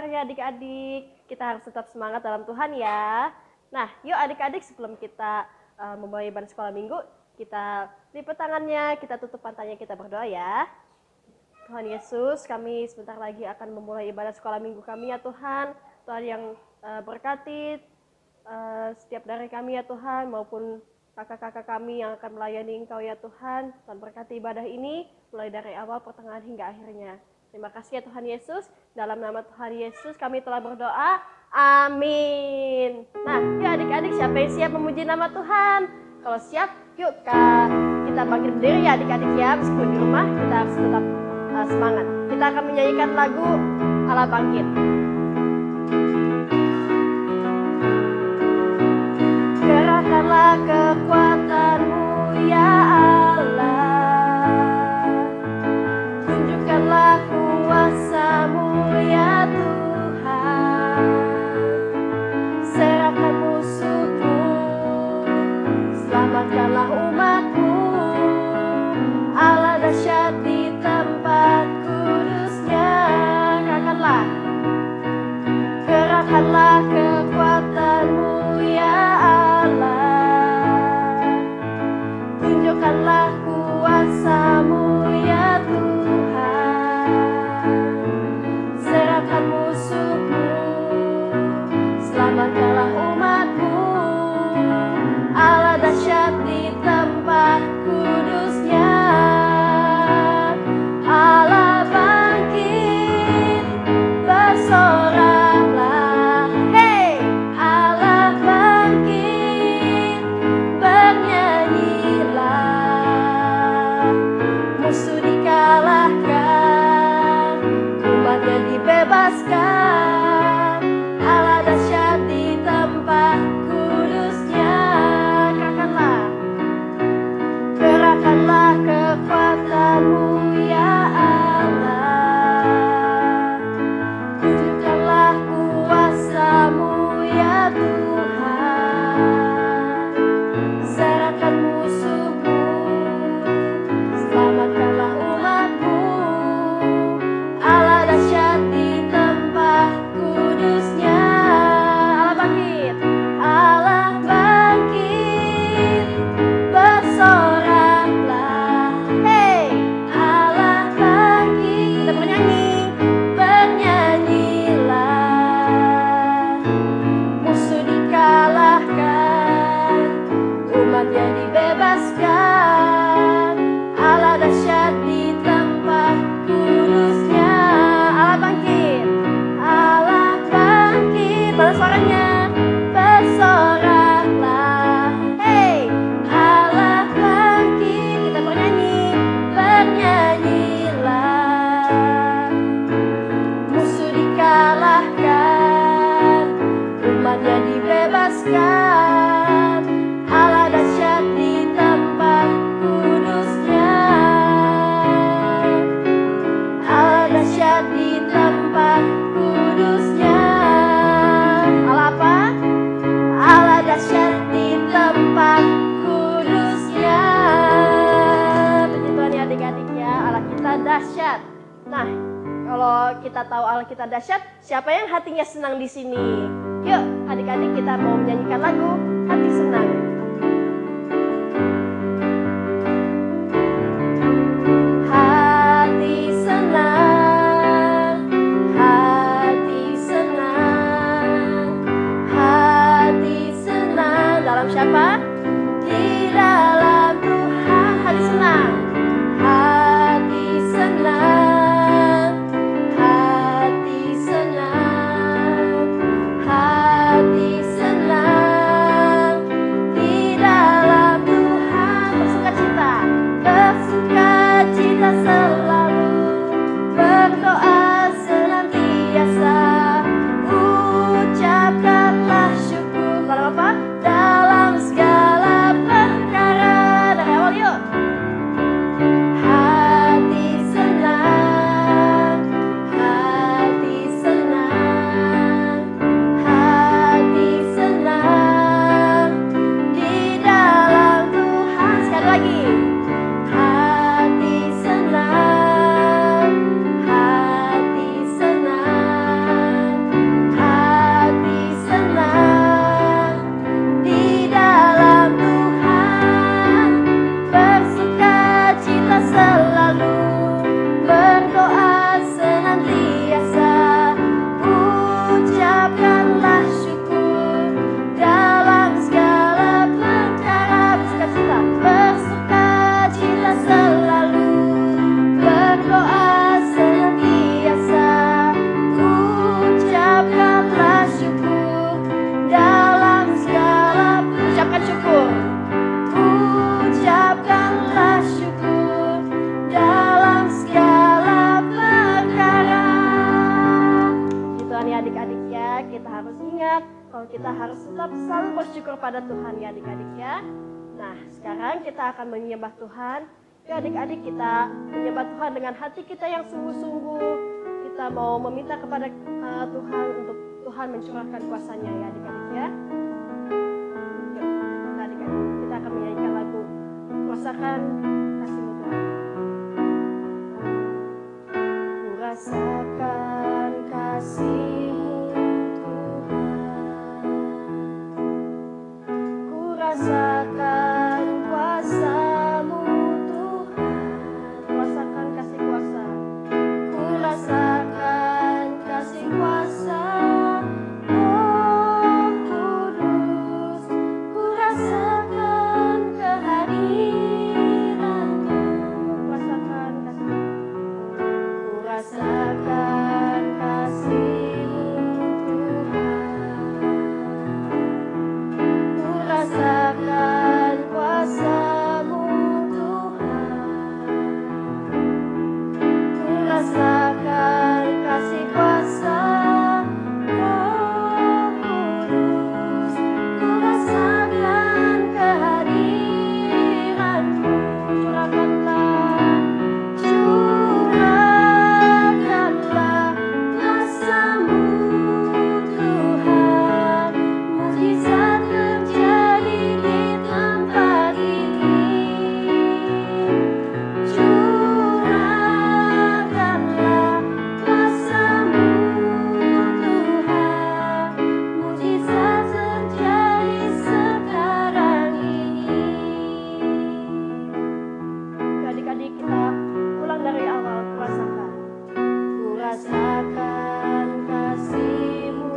kabar ya adik-adik? Kita harus tetap semangat dalam Tuhan ya. Nah, yuk adik-adik sebelum kita memulai ibadah sekolah minggu, kita lipat tangannya, kita tutup matanya, kita berdoa ya. Tuhan Yesus, kami sebentar lagi akan memulai ibadah sekolah minggu kami ya Tuhan. Tuhan yang berkati setiap dari kami ya Tuhan, maupun kakak-kakak kami yang akan melayani Engkau ya Tuhan. Tuhan berkati ibadah ini mulai dari awal, pertengahan hingga akhirnya. Terima kasih ya Tuhan Yesus. Dalam nama Tuhan Yesus kami telah berdoa. Amin. Nah, yuk adik-adik, siapa yang siap memuji nama Tuhan? Kalau siap, yuk kita bangkit berdiri ya adik-adik ya. Meskipun di rumah, kita harus tetap semangat. Kita akan menyanyikan lagu Allah Bangkit. Gerakkanlah kekuatan-Mu ya Allah, tunjukkanlah kuasa-Mu ya Tuhan, serahkan musuh-Mu, selamatkanlah umat-Mu, Allah dahsyat di tempat kudus-Nya. Gerakkanlah kekuatan-Mu ya Allah, tunjukkanlah kuasa-Mu ya Tuhan, serahkan musuh-Mu, selamatkanlah umat-Mu, Allah dahsyat di tempat kudus-Nya. Allah bangkit, bersoraklah, hei, Allah bangkit, bernyanyilah, musuh dikalahkan, umatnya dibebaskan, Allah dahsyat di tempat kudus-Nya. Gerakkanlah kekuatan-Mu ya Allah, tunjukkanlah kuasa-Mu ya Tuhan, serahkan musuh-Mu, selamatkanlah umat-Mu, Allah dahsyat di tempat kudus-Nya. Allah bangkit, bersoraklah, hei, Allah bangkit, kita bernyanyilah, musuh dikalahkan, umatnya dibebaskan, Allah dahsyat di tempat kudus-Nya. Allah bangkit, pada suaranya, bersoraklah, hei, Allah bangkit, kita bernyanyilah, musuh dikalahkan, umatnya dibebaskan, Allah dahsyat di tempat kudus-Nya, Allah dahsyat di tempat kudus-Nya. Allah apa? Allah dahsyat di tempat kudus-Nya. Puji Tuhan ya adik-adik ya, Allah kita dahsyat. Nah, kalau kita tahu Allah kita dahsyat, siapa yang hatinya senang di sini? Yuk adik-adik, kita mau menyanyikan lagu Hati Senang. Hati senang, hati senang, hati senang. Dalam siapa? Di dalam Tuhan. Hati senang, hati senang, hati senang, hati senang. Di dalam Tuhan bersukacita, bersukacita selalu, berdoa senantiasa, ucapkanlah syukur. Dalam apa? Dalam segala kalau kita harus tetap selalu bersyukur pada Tuhan ya adik-adik ya. Nah, sekarang kita akan menyembah Tuhan. Ya adik-adik, kita menyembah Tuhan dengan hati kita yang sungguh-sungguh. Kita mau meminta kepada Tuhan untuk Tuhan mencurahkan kuasa-Nya ya adik-adik ya. Yuk, kita adik-adik, kita akan menyanyikan lagu Rasakan Kasih-Mu Tuhan. Ku rasakan kasih-Mu Tuhan, ku rasakan kuasa-Mu Tuhan, ku rasakan kasih kuasa, ku rasakan kasih kuasa. Oh Kudus, ku rasakan kehadiran-Mu, ku rasakan kasih, ku rasakan kasih-Mu Tuhan, ku rasakan kuasa-Mu Tuhan, ku rasakan kasih kuasa. Oh Kudus, ku rasakan kehadiran-Mu. Curahkanlah kuasa-Mu Tuhan, mukjizat terjadi di tempat ini. Curahkanlah kuasa-Mu Tuhan, mukjizat terjadi sekarang ini. Adik-adik, kita ulang dari awal. Ku rasakan kasih-Mu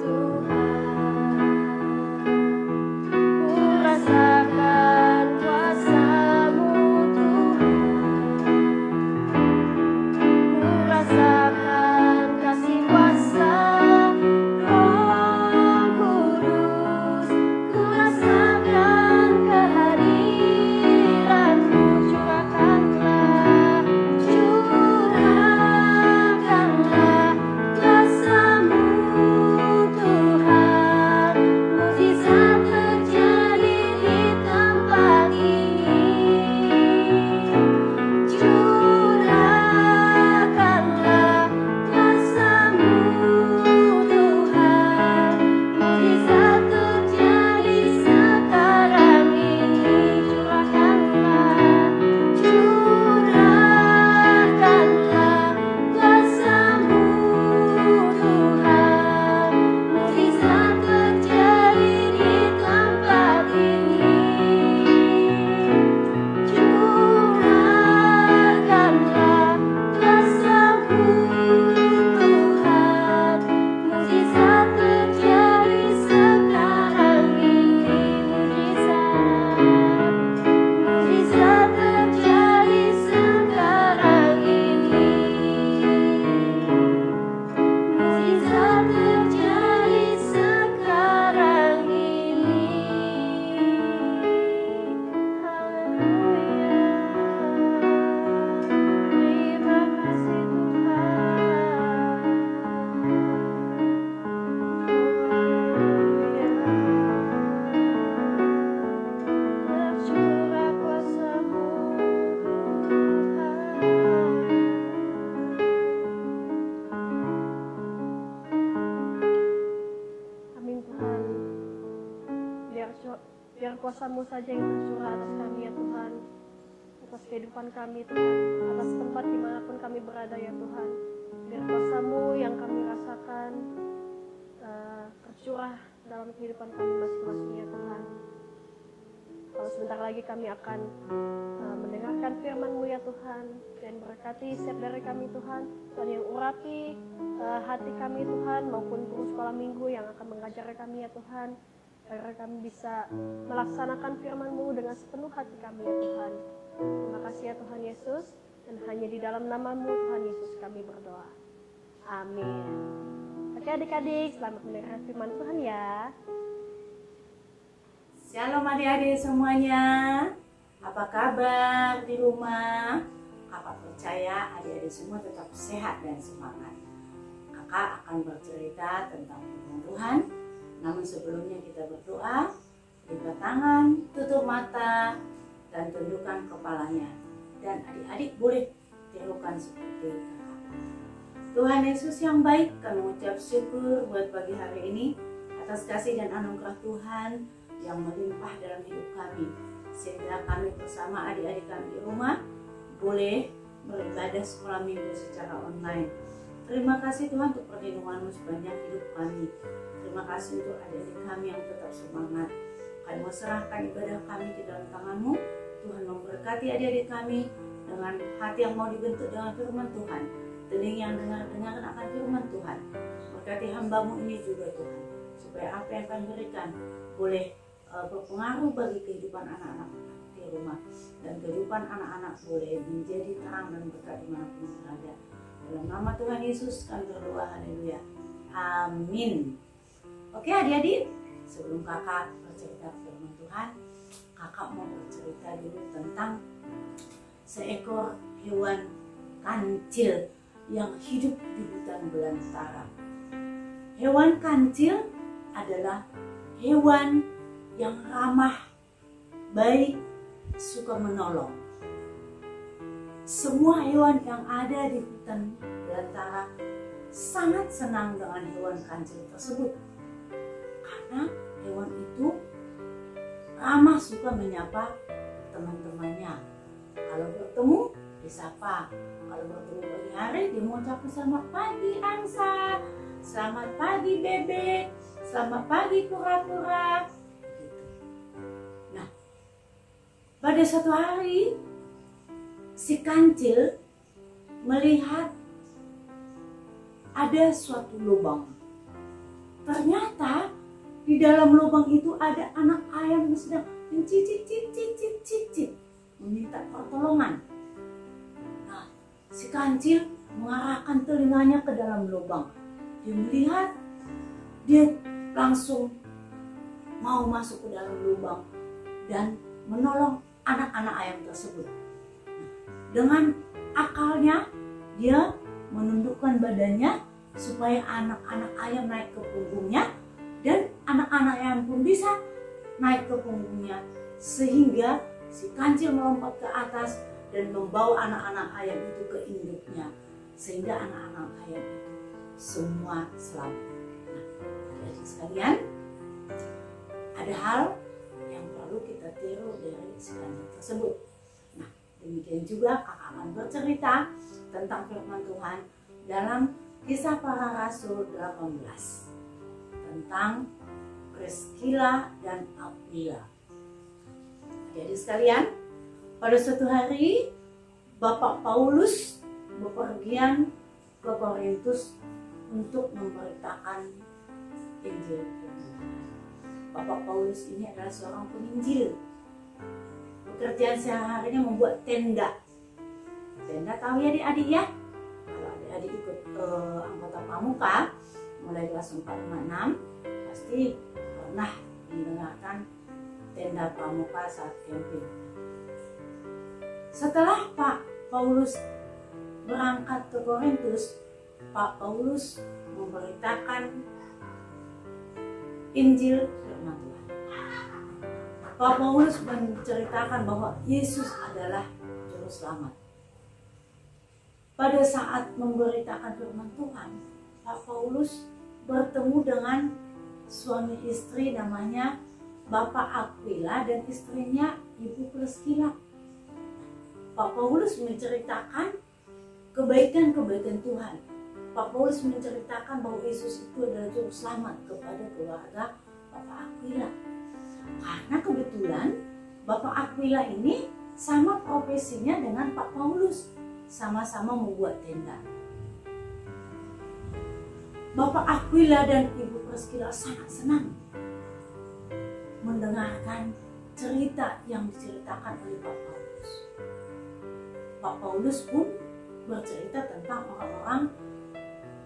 Tuhan, ku rasakan kuasa-Mu Tuhan, ku rasakan kasih kuasa. Oh Kudus, ku rasakan kehadiran-Mu. Curahkanlah kuasa-Mu Tuhan, mukjizat terjadi di tempat ini. Curahkanlah kuasa-Mu Tuhan, mukjizat terjadi sekarang ini. Curahkanlah kuasa-Mu Tuhan, mukjizat terjadi di tempat ini. Curahkanlah kuasa-Mu Tuhan, mukjizat terjadi sekarang ini. Mukjizat terjadi sekarang ini. Mukjizat terjadi sekarang ini. Haleluya. Terima kasih Tuhan. Tercurah kuasa-Mu Tuhan. Amin Tuhan. Biar kuasa-Mu saja yang tercurah atas kami ya Tuhan, atas kehidupan kami Tuhan, atas tempat dimanapun kami berada ya Tuhan. Biar kuasa-Mu yang kami rasakan tercurah dalam kehidupan kami masing-masing ya Tuhan. Kalau sebentar lagi kami akan mendengarkan firman-Mu ya Tuhan, dan berkati setiap dari kami Tuhan. Tuhan yang urapi hati kami Tuhan, maupun guru sekolah minggu yang akan mengajar kami ya Tuhan, agar kami bisa melaksanakan firman-Mu dengan sepenuh hati kami ya Tuhan. Terima kasih ya Tuhan Yesus, dan hanya di dalam nama-Mu Tuhan Yesus kami berdoa. Amin. Oke adik-adik, selamat mendengarkan firman Tuhan ya. Shalom adik-adik semuanya. Apa kabar di rumah? Kakak percaya adik-adik semua tetap sehat dan semangat. Kakak akan bercerita tentang firman Tuhan Namun sebelumnya kita berdoa, lipat tangan, tutup mata, dan tundukkan kepalanya. Dan adik-adik boleh tirukan seperti kakak. Tuhan Yesus yang baik, kami mengucap syukur buat pagi hari ini atas kasih dan anugerah Tuhan yang melimpah dalam hidup kami. Sehingga kami bersama adik-adik kami di rumah boleh beribadah sekolah minggu secara online. Terima kasih Tuhan untuk perlindungan-Mu sepanjang hidup kami. Terima kasih untuk adik-adik kami yang tetap semangat. Kami mau serahkan ibadah kami ke dalam tangan-Mu. Tuhan memberkati adik-adik kami dengan hati yang mau dibentuk dengan firman Tuhan. Telinga yang dengar-dengarkan akan firman Tuhan. Berkati hamba-Mu ini juga Tuhan. Supaya apa yang kami berikan boleh berpengaruh bagi kehidupan anak-anak di rumah. Dan kehidupan anak-anak boleh menjadi terang dan berkat dimanapun berada. Dalam nama Tuhan Yesus kami berdoa, haleluya. Amin. Oke adik-adik, sebelum kakak bercerita firman Tuhan, kakak mau bercerita dulu tentang seekor hewan kancil yang hidup di hutan belantara. Hewan kancil adalah hewan yang ramah, baik, suka menolong. Semua hewan yang ada di hutan belantara sangat senang dengan hewan kancil tersebut. Karena hewan itu ramah, suka menyapa teman-temannya. Kalau bertemu, disapa. Kalau bertemu pagi hari, dia mau ucapkan selamat pagi angsa, selamat pagi bebek, selamat pagi kura-kura. Nah, pada suatu hari, si kancil melihat ada suatu lubang. Ternyata di dalam lubang itu ada anak ayam yang sedang mencicit-cicit, meminta pertolongan. Nah, si kancil mengarahkan telinganya ke dalam lubang. Dia melihat, dia langsung mau masuk ke dalam lubang dan menolong anak-anak ayam tersebut. Dengan akalnya, dia menundukkan badannya supaya anak-anak ayam naik ke punggungnya dan anak-anak ayam pun bisa naik ke punggungnya, sehingga si kancil melompat ke atas dan membawa anak-anak ayam itu ke induknya, sehingga anak-anak ayam itu semua selamat. Nah, adik-adik sekalian, ada hal yang perlu kita tiru dari si kancil tersebut. Nah, demikian juga kakak akan bercerita tentang firman Tuhan dalam Kisah Para Rasul 18 tentang Priskila dan Aquila. Jadi sekalian, pada suatu hari Bapak Paulus bepergian ke Korintus untuk memberitakan Injil Tuhan. Bapak Paulus ini adalah seorang penginjil. Pekerjaan sehari-harinya membuat tenda. Tenda tahu ya adik-adik ya? Kalau adik-adik ikut anggota pramuka mulai kelas 4, 5, 6 pasti pernah mendengarkan tenda pramuka saat camping. Setelah Pak Paulus berangkat ke Korintus, Pak Paulus memberitakan Injil firman Tuhan. Pak Paulus menceritakan bahwa Yesus adalah juru selamat. Pada saat memberitakan firman Tuhan, Pak Paulus bertemu dengan suami istri namanya Bapak Aquila dan istrinya Ibu Priskila. Pak Paulus menceritakan kebaikan-kebaikan Tuhan. Pak Paulus menceritakan bahwa Yesus itu adalah juru selamat kepada keluarga Bapak Aquila. Karena kebetulan Bapak Aquila ini sama profesinya dengan Pak Paulus, sama-sama membuat tenda. Bapak Aquila dan Ibu Priskila sangat senang mendengarkan cerita yang diceritakan oleh Pak Paulus. Pak Paulus pun bercerita tentang orang-orang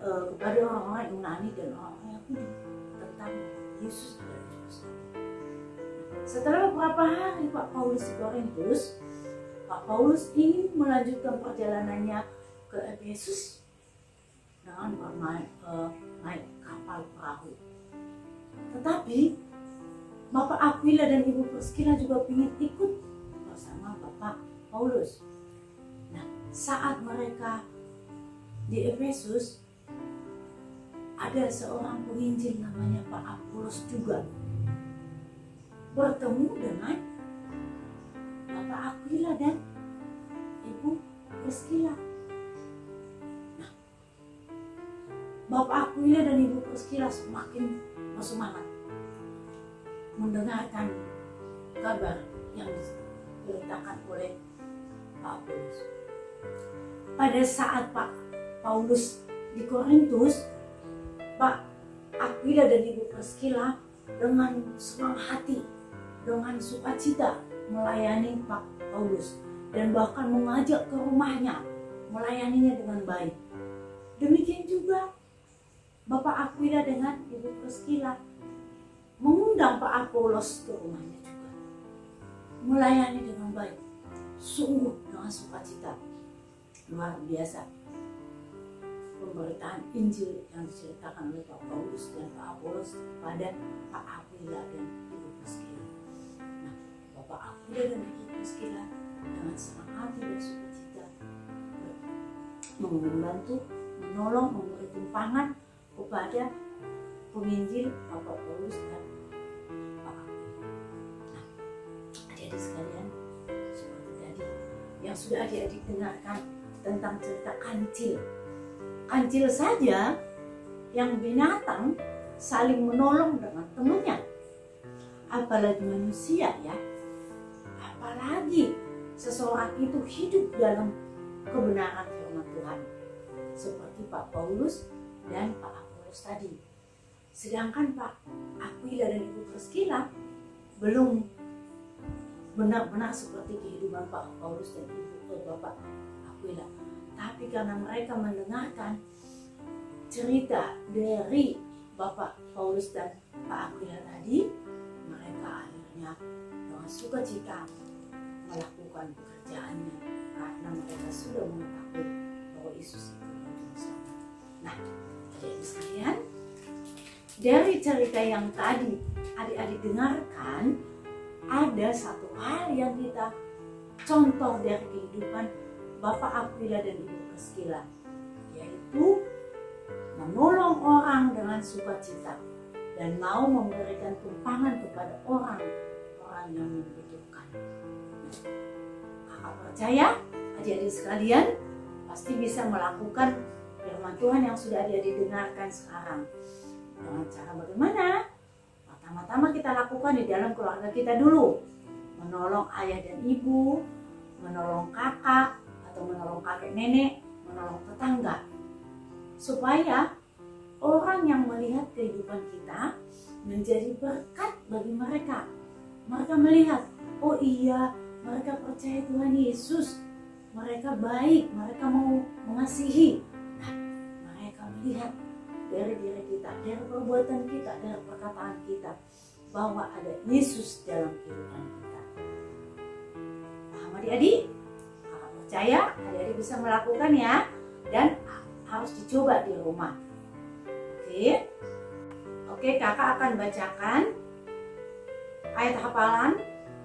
kepada orang-orang Yunani dan orang-orang Yahudi tentang Yesus adalah juru selamat. Setelah beberapa hari Pak Paulus di Korintus, Pak Paulus ingin melanjutkan perjalanannya ke Efesus dengan naik kapal perahu. Tetapi Bapak Aquila dan Ibu Priscilla juga ingin ikut bersama Bapak Paulus. Nah, saat mereka di Efesus, ada seorang penginjil namanya Pak Apolos juga bertemu dengan Bapak Aquila dan Ibu Priscilla. Nah, Bapak Aquila dan Ibu Priscilla semakin bersemangat mendengarkan kabar yang diberitakan oleh Pak Paulus. Pada saat Pak Paulus di Korintus, Pak Aquila dan Ibu Priscilla dengan senang hati, dengan sukacita melayani Pak Paulus dan bahkan mengajak ke rumahnya, melayaninya dengan baik. Demikian juga Bapak Aquila dengan Ibu Priscilla mengundang Pak Apolos ke rumahnya juga, melayani dengan baik, sungguh dengan sukacita. Luar biasa pemberitaan Injil yang diceritakan oleh Pak Paulus dan Pak Apolos pada Pak Aquila dan Ibu Priscilla. Nah, Bapak Aquila dan Ibu Priscilla dengan senang hati dan sukacita membantu, menolong, memberi tumpangan kepada penginjil Bapak Paulus dan Pak Aquila. Nah, adik-adik sekalian, seperti tadi yang sudah adik-adik dengarkan tentang cerita kancil. Kancil saja yang binatang saling menolong dengan temannya, apalagi manusia ya, apalagi seseorang itu hidup dalam kebenaran firman Tuhan seperti Pak Paulus dan Pak Apolos tadi. Sedangkan Pak Aquila dan Ibu Priscilla belum benar-benar seperti kehidupan Pak Paulus dan Bapak Aquila. Tapi karena mereka mendengarkan cerita dari Bapak Paulus dan Pak Aquila tadi, mereka akhirnya dengan sukacita melakukan pekerjaannya karena mereka sudah mengetahui bahwa Yesus itu adalah Juru Selamat. Nah, adik-adik sekalian, dari cerita yang tadi adik-adik dengarkan, ada satu hal yang kita contoh dari kehidupan Bapak Aquila dan Ibu Priscilla, yaitu menolong orang dengan sukacita dan mau memberikan tumpangan kepada orang-orang yang membutuhkan. Kakak percaya adik-adik sekalian pasti bisa melakukan firman Tuhan yang sudah adik-adik dengarkan sekarang. Dengan cara bagaimana? Pertama-tama kita lakukan di dalam keluarga kita dulu. Menolong ayah dan ibu, menolong kakak, atau menolong kakek nenek, menolong tetangga, supaya orang yang melihat kehidupan kita menjadi berkat bagi mereka. Mereka melihat, oh iya, mereka percaya Tuhan Yesus, mereka baik, mereka mau mengasihi. Nah, mereka melihat dari diri kita, dari perbuatan kita, dari perkataan kita, bahwa ada Yesus dalam kehidupan kita. Paham adik-adik? Percaya adik-adik bisa melakukan ya, dan harus dicoba di rumah. Oke, kakak akan bacakan ayat hafalan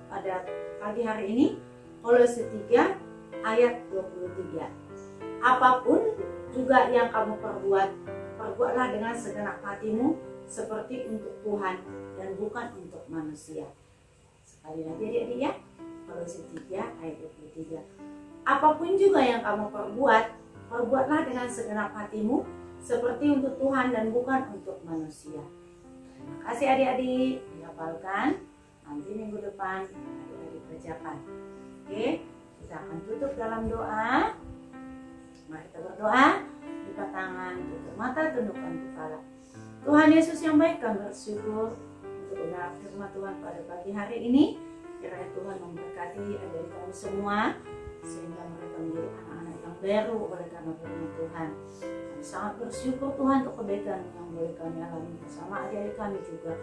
pada pagi hari ini, Kolose 3 ayat 23. Apapun juga yang kamu perbuat, perbuatlah dengan segenap hatimu seperti untuk Tuhan dan bukan untuk manusia. Sekali lagi adik-adik ya, Kolose 3 ayat 23. Apapun juga yang kamu perbuat, perbuatlah dengan segenap hatimu seperti untuk Tuhan dan bukan untuk manusia. Terima kasih adik-adik, dihafalkan. Nanti minggu depan adik-adik kerjakan. Oke, kita akan tutup dalam doa. Mari kita berdoa. Buka tangan, tutup mata, tundukkan kepala. Tuhan Yesus yang baik, kami bersyukur untuk kebenaran firman Tuhan pada pagi hari ini. Kiranya Tuhan memberkati adik-adik kami semua, sehingga mereka menjadi anak-anak yang baru oleh karena firman Tuhan. Kami sangat bersyukur Tuhan untuk kebaikan yang boleh kami alami bersama adik-adik kami juga.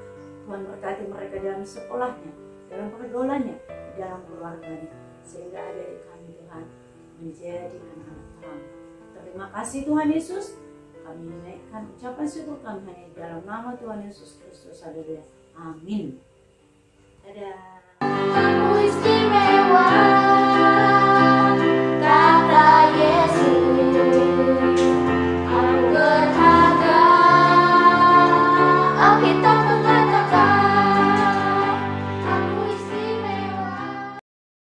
Tuhan berkati mereka dalam sekolahnya, dalam pergaulannya, dalam keluarganya, sehingga adik-adik kami Tuhan menjadi anak-anak terang. Terima kasih Tuhan Yesus. kami naikkan ucapan syukur kami hanya di dalam nama Tuhan Yesus Kristus. Haleluya. Amin. Dadah. Aku istimewa.